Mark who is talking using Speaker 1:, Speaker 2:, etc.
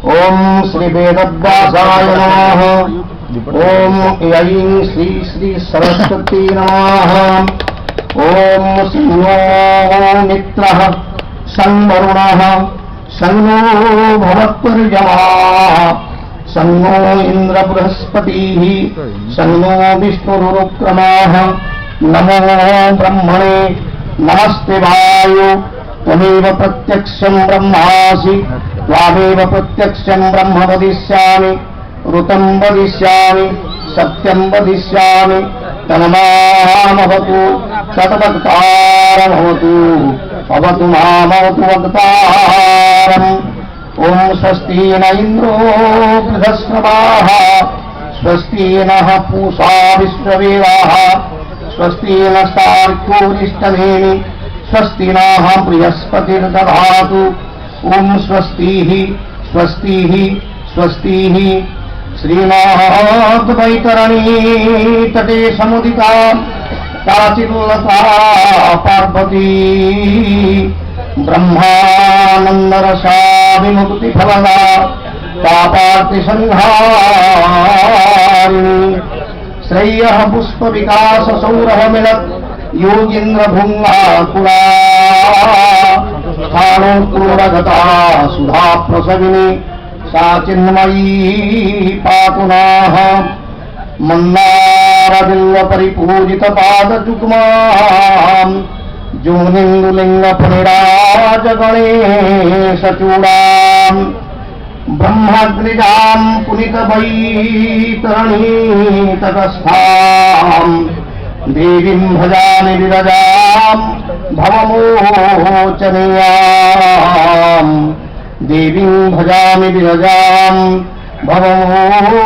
Speaker 1: ओम श्री वेदव्यासाय नमः। ओम ऐं श्री श्री सरस्वती नमः। ओम सन्नो मित्रः सन्वरुणः सन्नो भवत्वर्यमा सन्नो इंद्र बृहस्पतिः सन्नो विष्णुरुक्रमः। नमो ब्रह्मणे नमस्ते वायु त्वमेव प्रत्यक्षं ब्रह्मासि त्वामेव प्रत्यक्षं ब्रह्म वदिष्यामि ऋतं वदिष्यामि सत्यं वदिष्यामि तन्मामवतु तद्वक्तारमवतु अवतु मामवतु वक्तारम्। ओम स्वस्ति न इंद्रो बृहस्पतिः स्वस्ति नः पूषा विश्ववेदाः स्वस्ति नस्तार्क्योरिष्टनेमि स्वस्ति नः बृहस्पतिर्दधातु। ओम स्वस्तिः स्वस्तिः स्वस्तिः। श्रीनाथ वैतरणी तटे समुदिता काचिल्लता पार्वती ब्रह्मानन्दरसाभिमुक्तिफलदा पापार्तिसंहारिणी। श्रेयः पुष्पविकास सौरभ मिलत् योगीन्द्र भुङ्गाकुला स्थाणोक्रोडगता सुधा प्रसविनी सा चिन्मयी पातु नः। मन्दारबिल्व परिपूजित पादजुग्माम् जोनिन्दुलिंग फणिराज गणेश चूड़ाम् ब्रह्मग्निजाम् पुनित वैतरणी तटस्थाम् देवीम् भजामि विरजाम् भवमोचनीयाम् देवीम् भजामि विरजाम् भवमो